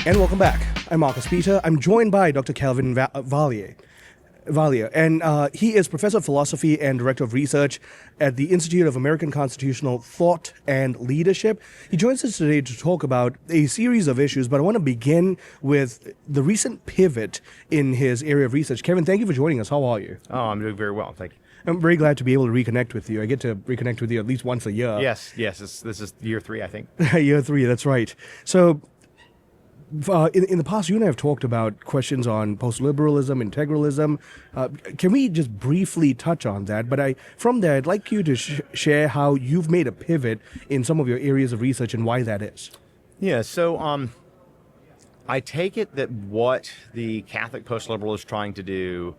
And welcome back. I'm Marcus Peter. I'm joined by Dr. Calvin Vallier. And he is Professor of Philosophy and Director of Research at the Institute of American Constitutional Thought and Leadership. He joins us today to talk about a series of issues, but I want to begin with the recent pivot in his area of research. Kevin, thank you for joining us. How are you? Oh, I'm doing very well, thank you. I'm very glad to be able to reconnect with you. I get to reconnect with you at least once a year. Yes, this is year 3, I think. Year 3, that's right. So, in the past, you and I have talked about questions on post-liberalism, integralism. Can we just briefly touch on that? But from there, I'd like you to share how you've made a pivot in some of your areas of research and why that is. Yeah, so I take it that what the Catholic post-liberal is trying to do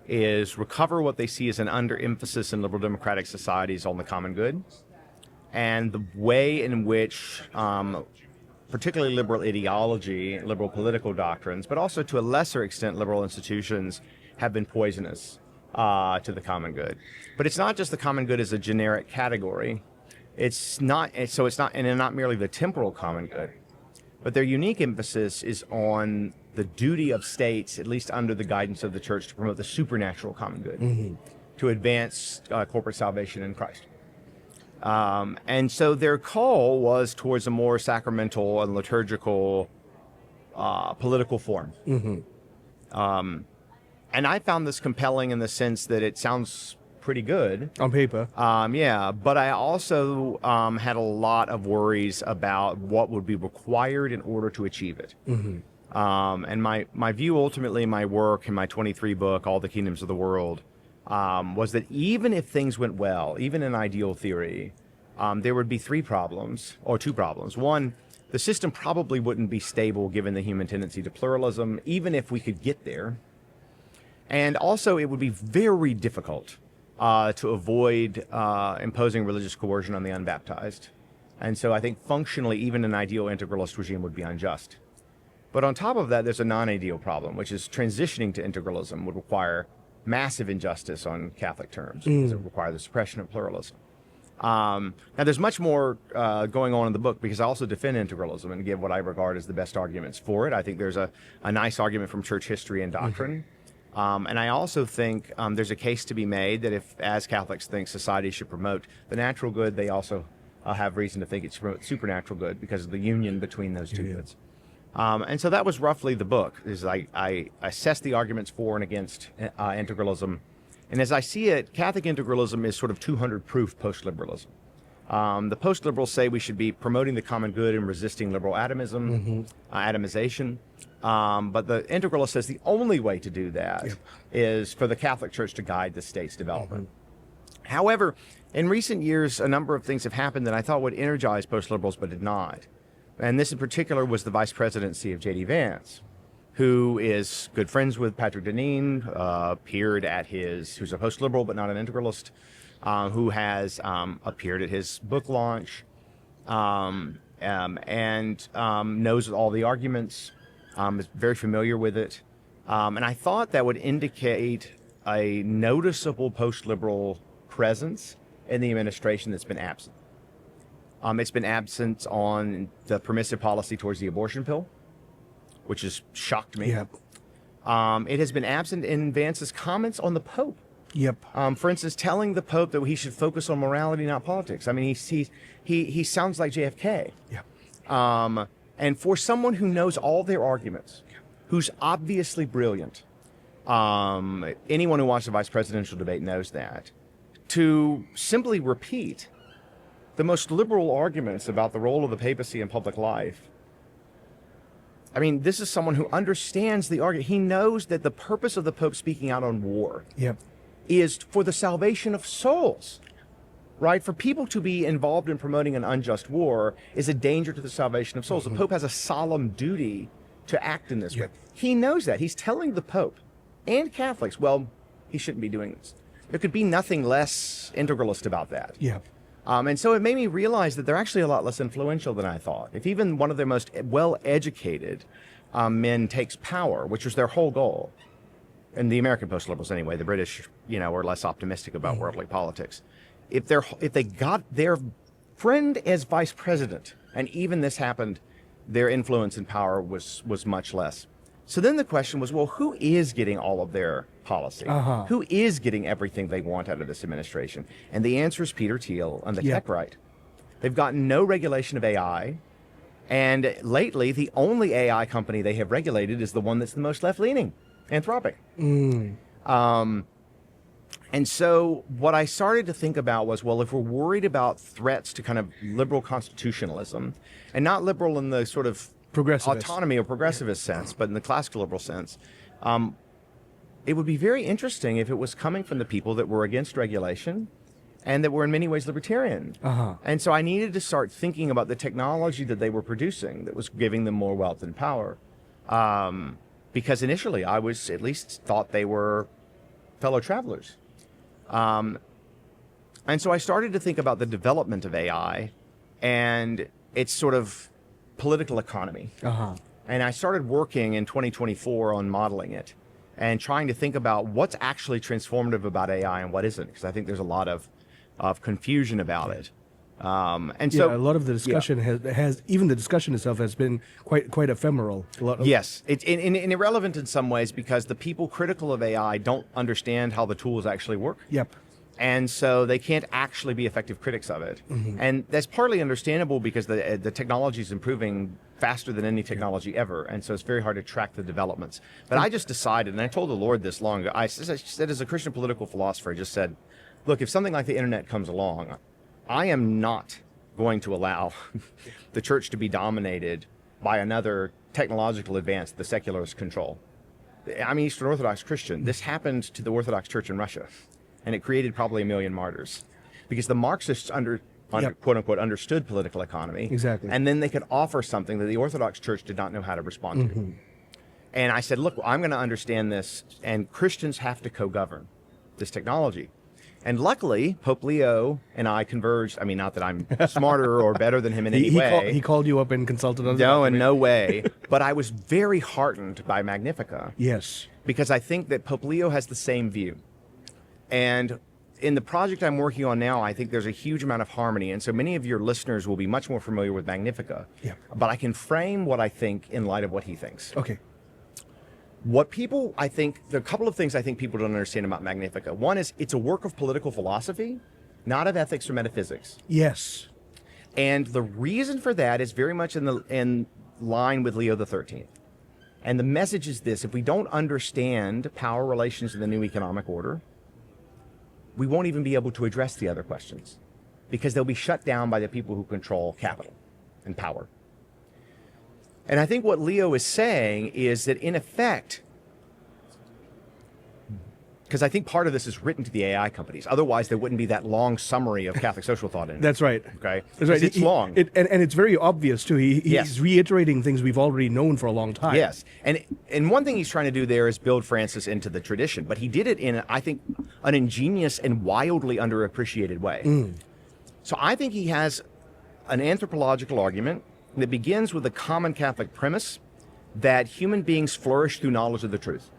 is recover what they see as an underemphasis in liberal democratic societies on the common good, and the way in which particularly liberal ideology, liberal political doctrines, but also to a lesser extent liberal institutions have been poisonous to the common good. But it's not just the common good as a generic category. It's not merely the temporal common good, but their unique emphasis is on the duty of states, at least under the guidance of the church, to promote the supernatural common good, to advance corporate salvation in Christ. And so their call was towards a more sacramental and liturgical political form. And I found this compelling in the sense that it sounds pretty good. On paper. But I also had a lot of worries about what would be required in order to achieve it. And my view ultimately in my work, in my 23 book, All the Kingdoms of the World, was that even if things went well, even in ideal theory, there would be 2 problems. One, the system probably wouldn't be stable given the human tendency to pluralism, even if we could get there. And also, it would be very difficult to avoid imposing religious coercion on the unbaptized. And so I think functionally, even an ideal integralist regime would be unjust. But on top of that, there's a non-ideal problem, which is transitioning to integralism would require massive injustice on Catholic terms, because it would require the suppression of pluralism. Now, there's much more going on in the book, because I also defend integralism and give what I regard as the best arguments for it. I think there's a nice argument from church history and doctrine. And I also think there's a case to be made that if, as Catholics think society should promote the natural good, they also have reason to think it should promote supernatural good because of the union between those two goods. And so that was roughly the book. Is I assessed the arguments for and against integralism. And as I see it, Catholic integralism is sort of 200-proof post-liberalism. The post-liberals say we should be promoting the common good and resisting liberal atomization. But the integralist says the only way to do that is for the Catholic Church to guide the state's development. However, in recent years, a number of things have happened that I thought would energize post-liberals, but did not. And this in particular was the vice presidency of J.D. Vance, who is good friends with Patrick Deneen, appeared at who's a post-liberal but not an integralist, who has appeared at his book launch, and knows all the arguments, is very familiar with it. And I thought that would indicate a noticeable post-liberal presence in the administration that's been absent. It's been absent on the permissive policy towards the abortion pill, which has shocked me. It has been absent in Vance's comments on the Pope. For instance, telling the Pope that he should focus on morality, not politics. I mean, he sounds like JFK. And for someone who knows all their arguments, who's obviously brilliant, anyone who watched the vice presidential debate knows that, to simply repeat the most liberal arguments about the role of the papacy in public life. I mean, this is someone who understands the argument. He knows that the purpose of the Pope speaking out on war is for the salvation of souls, right? For people to be involved in promoting an unjust war is a danger to the salvation of souls. The Pope has a solemn duty to act in this way. He knows that. He's telling the Pope and Catholics, well, he shouldn't be doing this. There could be nothing less integralist about that. And so it made me realize that they're actually a lot less influential than I thought. If even one of their most well-educated men takes power, which was their whole goal, and the American post-liberals anyway, the British, were less optimistic about worldly politics. If they got their friend as vice president, and even this happened their influence and power was much less. So then the question was, well, who is getting all of their policy? Who is getting everything they want out of this administration? And the answer is Peter Thiel and the tech right. They've gotten no regulation of AI. And lately, the only AI company they have regulated is the one that's the most left-leaning, Anthropic. And so what I started to think about was, well, if we're worried about threats to kind of liberal constitutionalism, and not liberal in the sort of autonomy or progressivist sense, but in the classical liberal sense, it would be very interesting if it was coming from the people that were against regulation and that were in many ways libertarian. And so I needed to start thinking about the technology that they were producing that was giving them more wealth and power. Because initially I was at least thought they were fellow travelers. And so I started to think about the development of AI and its sort of political economy. And I started working in 2024 on modeling it and trying to think about what's actually transformative about AI and what isn't, because I think there's a lot of confusion about it. And so a lot of the discussion has even the discussion itself has been quite ephemeral. Yes, it's irrelevant in some ways because the people critical of AI don't understand how the tools actually work. And so they can't actually be effective critics of it. And that's partly understandable because the technology is improving faster than any technology ever. And so it's very hard to track the developments. But I just decided, and I told the Lord this long ago, I said as a Christian political philosopher, I just said, look, if something like the internet comes along, I am not going to allow the church to be dominated by another technological advance the secularists control. I'm Eastern Orthodox Christian. This happened to the Orthodox Church in Russia, and it created probably 1 million martyrs because the Marxists quote unquote understood political economy. And then they could offer something that the Orthodox Church did not know how to respond to. And I said, look, I'm going to understand this, and Christians have to co-govern this technology. And luckily, Pope Leo and I converged. I mean, not that I'm smarter or better than him in any way. He called you up and consulted on No, in no way. But I was very heartened by Magnifica. Because I think that Pope Leo has the same view. And in the project I'm working on now, I think there's a huge amount of harmony. And so many of your listeners will be much more familiar with Magnifica. But I can frame what I think in light of what he thinks. What people, I think, there are a couple of things I think people don't understand about Magnifica. One is it's a work of political philosophy, not of ethics or metaphysics. And the reason for that is very much in line with Leo XIII. And the message is this: if we don't understand power relations in the new economic order, we won't even be able to address the other questions because they'll be shut down by the people who control capital and power. And I think what Leo is saying is that, in effect, because I think part of this is written to the AI companies. Otherwise, there wouldn't be that long summary of Catholic social thought in it. That's right. Okay? That's right. It's long. And it's very obvious, too. He's reiterating things we've already known for a long time. And one thing he's trying to do there is build Francis into the tradition. But he did it in, I think, an ingenious and wildly underappreciated way. So I think he has an anthropological argument that begins with the common Catholic premise that human beings flourish through knowledge of the truth.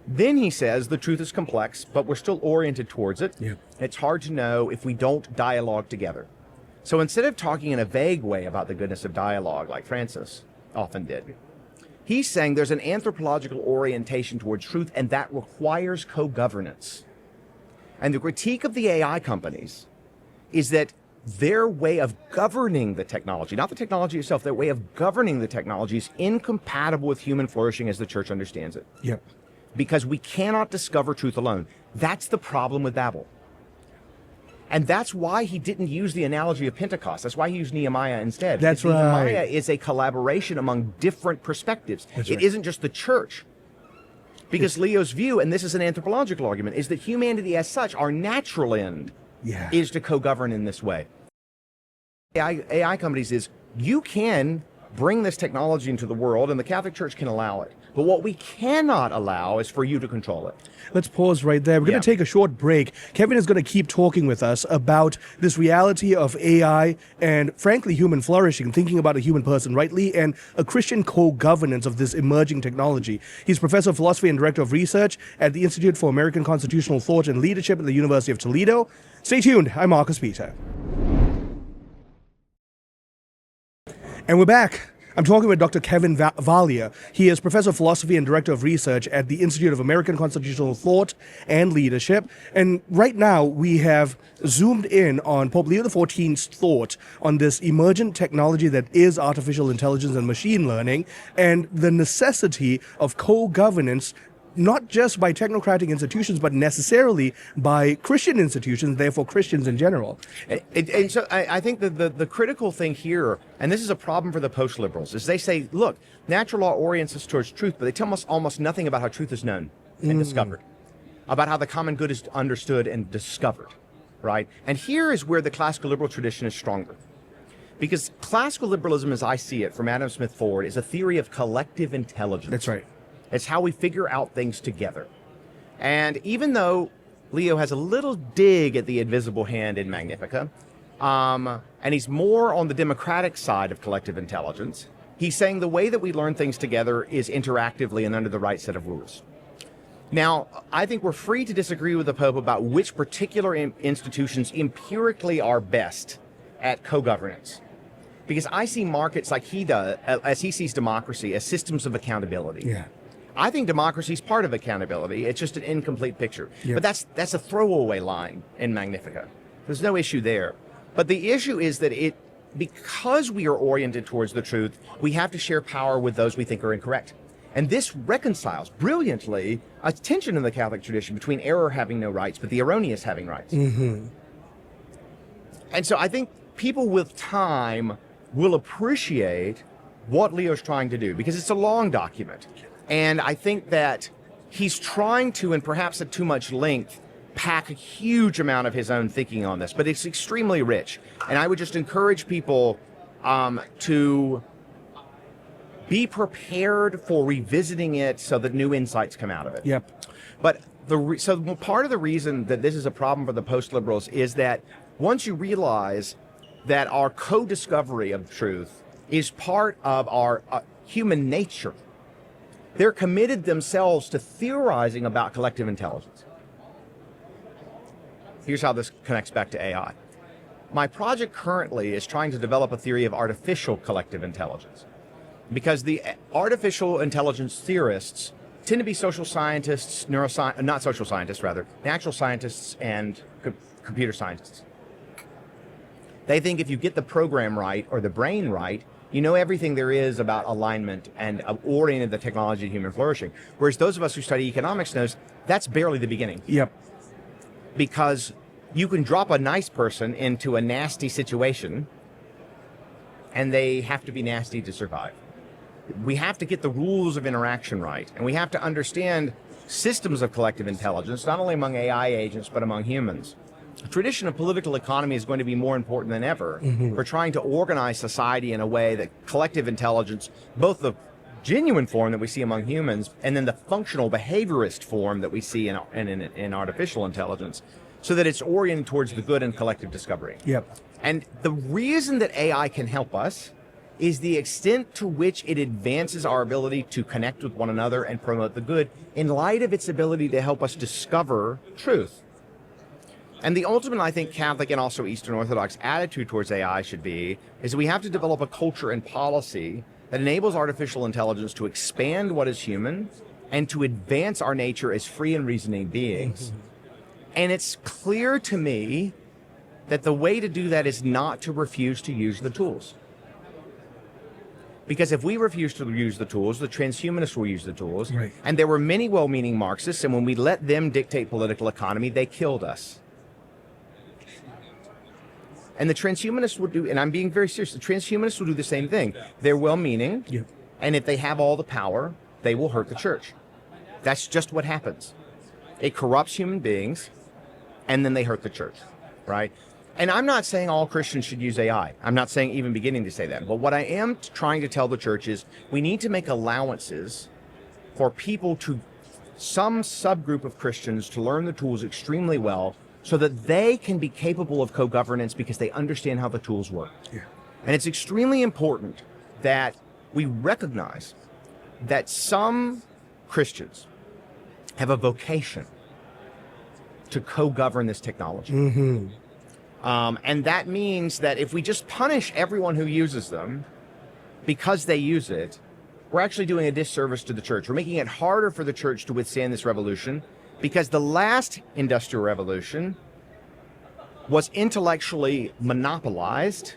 Then he says the truth is complex, but we're still oriented towards it. It's hard to know if we don't dialogue together. So instead of talking in a vague way about the goodness of dialogue, like Francis often did, he's saying there's an anthropological orientation towards truth, and that requires co-governance. And the critique of the AI companies is that their way of governing the technology, not the technology itself, their way of governing the technology is incompatible with human flourishing as the church understands it. Because we cannot discover truth alone. That's the problem with Babel. And that's why he didn't use the analogy of Pentecost. That's why he used Nehemiah instead. Nehemiah is a collaboration among different perspectives. It isn't just the church. Because Leo's view, and this is an anthropological argument, is that humanity as such, our natural end, is to co-govern in this way. AI companies is, you can bring this technology into the world and the Catholic Church can allow it. But what we cannot allow is for you to control it. Let's pause right there. We're going to take a short break. Kevin is going to keep talking with us about this reality of AI and, frankly, human flourishing, thinking about a human person rightly, and a Christian co-governance of this emerging technology. He's professor of philosophy and director of research at the Institute for American Constitutional Thought and Leadership at the University of Toledo. Stay tuned. I'm Marcus Peter. And we're back. I'm talking with Dr. Kevin Vallier. He is professor of philosophy and director of research at the Institute of American Constitutional Thought and Leadership. And right now we have zoomed in on Pope Leo XIV's thought on this emergent technology that is artificial intelligence and machine learning, and the necessity of co-governance, not just by technocratic institutions, but necessarily by Christian institutions, therefore Christians in general. And so I think that the critical thing here, and this is a problem for the post-liberals, is they say, look, natural law orients us towards truth, but they tell us almost nothing about how truth is known and discovered, about how the common good is understood and discovered, right? And here is where the classical liberal tradition is stronger. Because classical liberalism, as I see it, from Adam Smith forward, is a theory of collective intelligence. That's right. It's how we figure out things together. And even though Leo has a little dig at the invisible hand in Magnifica, and he's more on the democratic side of collective intelligence, he's saying the way that we learn things together is interactively and under the right set of rules. Now, I think we're free to disagree with the Pope about which particular institutions empirically are best at co-governance. Because I see markets like he does, as he sees democracy, as systems of accountability. Yeah. I think democracy is part of accountability. It's just an incomplete picture. Yep. But that's a throwaway line in Magnifica. There's no issue there. But the issue is that because we are oriented towards the truth, we have to share power with those we think are incorrect. And this reconciles brilliantly a tension in the Catholic tradition between error having no rights, but the erroneous having rights. Mm-hmm. And so I think people with time will appreciate what Leo's trying to do, because it's a long document. And I think that he's trying to, and perhaps at too much length, pack a huge amount of his own thinking on this, but it's extremely rich. And I would just encourage people to be prepared for revisiting it so that new insights come out of it. Yep. But so part of the reason that this is a problem for the post-liberals is that once you realize that our co-discovery of truth is part of our human nature, they're committed themselves to theorizing about collective intelligence. Here's how this connects back to AI. My project currently is trying to develop a theory of artificial collective intelligence, because the artificial intelligence theorists tend to be social scientists, not social scientists, rather, natural scientists and computer scientists. They think if you get the program right or the brain right, you know everything there is about alignment and oriented the technology to human flourishing. Whereas those of us who study economics knows that's barely the beginning. Yep. Because you can drop a nice person into a nasty situation and they have to be nasty to survive. We have to get the rules of interaction right, and we have to understand systems of collective intelligence, not only among AI agents, but among humans. The tradition of political economy is going to be more important than ever. Mm-hmm. We're trying to organize society in a way that collective intelligence, both the genuine form that we see among humans and then the functional behaviorist form that we see in artificial intelligence, so that it's oriented towards the good and collective discovery. Yep. And the reason that AI can help us is the extent to which it advances our ability to connect with one another and promote the good in light of its ability to help us discover truth. And the ultimate, I think, Catholic and also Eastern Orthodox attitude towards AI should be, is that we have to develop a culture and policy that enables artificial intelligence to expand what is human and to advance our nature as free and reasoning beings. And it's clear to me that the way to do that is not to refuse to use the tools. Because if we refuse to use the tools, the transhumanists will use the tools. Right. And there were many well-meaning Marxists, and when we let them dictate political economy, they killed us. And the transhumanists would do, and I'm being very serious, the transhumanists will do the same thing. They're well-meaning, Yep. and if they have all the power, they will hurt the church. That's just what happens. It corrupts human beings, and then they hurt the church, right? And I'm not saying all Christians should use AI. I'm not saying even beginning to say that. But what I am trying to tell the church is we need to make allowances for people to, some subgroup of Christians, to learn the tools extremely well so that they can be capable of co-governance because they understand how the tools work. Yeah. And it's extremely important that we recognize that some Christians have a vocation to co-govern this technology. Mm-hmm. And that means that if we just punish everyone who uses them, because they use it, we're actually doing a disservice to the church. We're making it harder for the church to withstand this revolution, because the last industrial revolution was intellectually monopolized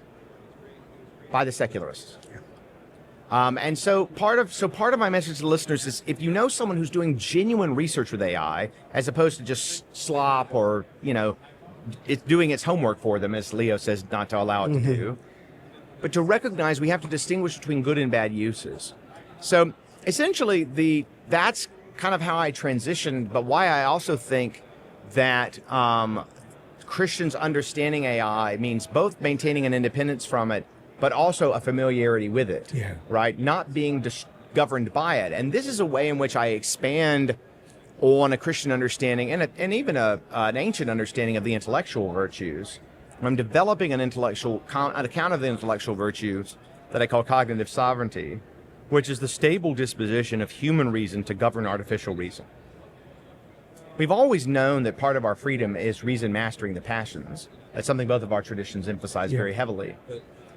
by the secularists. And so part of my message to the listeners is, if you know someone who's doing genuine research with AI, as opposed to just slop or, it's doing its homework for them, as Leo says not to allow it to do, but to recognize we have to distinguish between good and bad uses. So essentially, that's kind of how I transitioned, but why I also think that Christians understanding AI means both maintaining an independence from it, but also a familiarity with it, right? Not being governed by it. And this is a way in which I expand on a Christian understanding and even an ancient understanding of the intellectual virtues. I'm developing an account of the intellectual virtues that I call cognitive sovereignty, which is the stable disposition of human reason to govern artificial reason. We've always known that part of our freedom is reason mastering the passions. That's something both of our traditions emphasize very heavily.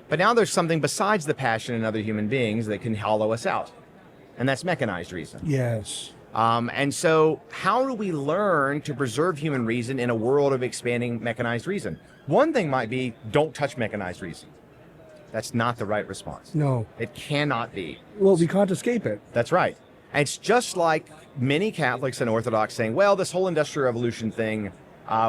But now there's something besides the passion in other human beings that can hollow us out, and that's mechanized reason. Yes. And so how do we learn to preserve human reason in a world of expanding mechanized reason? One thing might be, don't touch mechanized reason. That's not the right response. No. It cannot be. Well, we can't escape it. That's right. And it's just like many Catholics and Orthodox saying, well, this whole Industrial Revolution thing,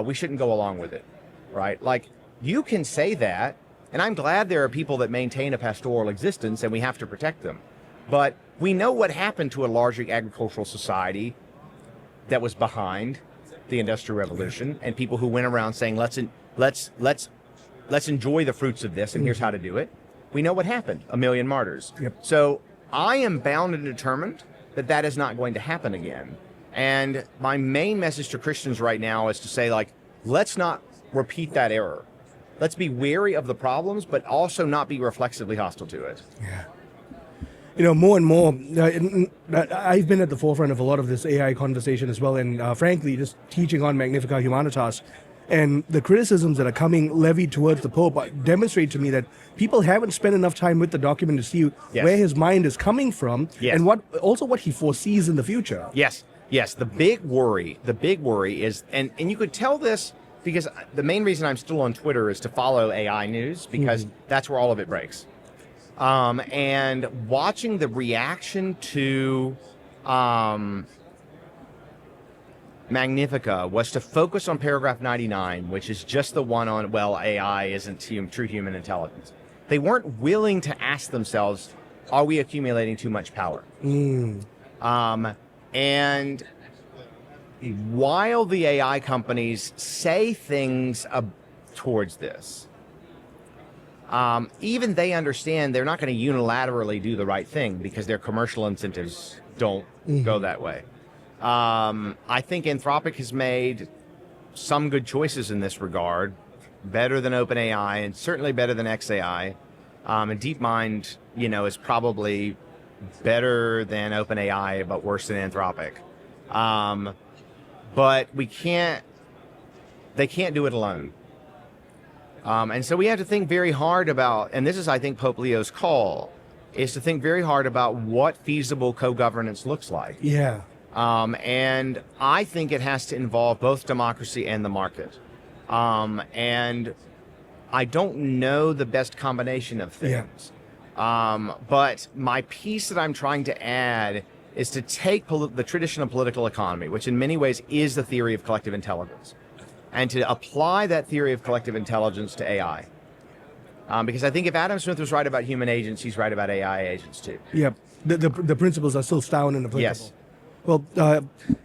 we shouldn't go along with it, right? Like, you can say that, and I'm glad there are people that maintain a pastoral existence and we have to protect them. But we know what happened to a largely agricultural society that was behind the Industrial Revolution, and people who went around saying, let's enjoy the fruits of this, and here's how to do it. We know what happened, 1 million martyrs. So I am bound and determined that that is not going to happen again. And my main message to Christians right now is to say, like, let's not repeat that error. Let's be wary of the problems, but also not be reflexively hostile to it. Yeah. More and more, I've been at the forefront of a lot of this AI conversation as well, and frankly, just teaching on Magnificat Humanitas. And the criticisms that are coming levied towards the Pope demonstrate to me that people haven't spent enough time with the document to see where his mind is coming from and what he foresees in the future. Yes. The big worry is, and you could tell this because the main reason I'm still on Twitter is to follow AI news, because that's where all of it breaks. And watching the reaction to Magnifica was to focus on paragraph 99, which is just the one on, well, AI isn't true human intelligence. They weren't willing to ask themselves, are we accumulating too much power? And while the AI companies say things towards this, even they understand they're not going to unilaterally do the right thing because their commercial incentives don't go that way. I think Anthropic has made some good choices in this regard, better than OpenAI and certainly better than XAI. And DeepMind, is probably better than OpenAI, but worse than Anthropic. But they can't do it alone. And so we have to think very hard about, and this is, I think, Pope Leo's call, is to think very hard about what feasible co-governance looks like. Yeah. And I think it has to involve both democracy and the market. And I don't know the best combination of things. But my piece that I'm trying to add is to take the tradition of political economy, which in many ways is the theory of collective intelligence, and to apply that theory of collective intelligence to AI. Because I think if Adam Smith was right about human agents, he's right about AI agents too. Yep. The principles are still sound and applicable. Yes. Well,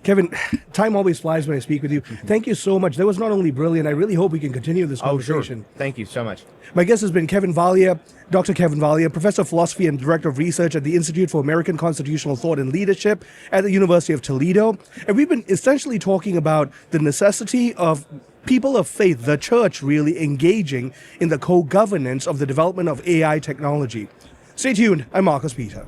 Kevin, time always flies when I speak with you. Thank you so much. That was not only brilliant, I really hope we can continue this conversation. Sure. Thank you so much. My guest has been Kevin Vallier, Dr. Kevin Vallier, Professor of Philosophy and Director of Research at the Institute for American Constitutional Thought and Leadership at the University of Toledo. And we've been essentially talking about the necessity of people of faith, the church, really engaging in the co-governance of the development of AI technology. Stay tuned. I'm Marcus Peter.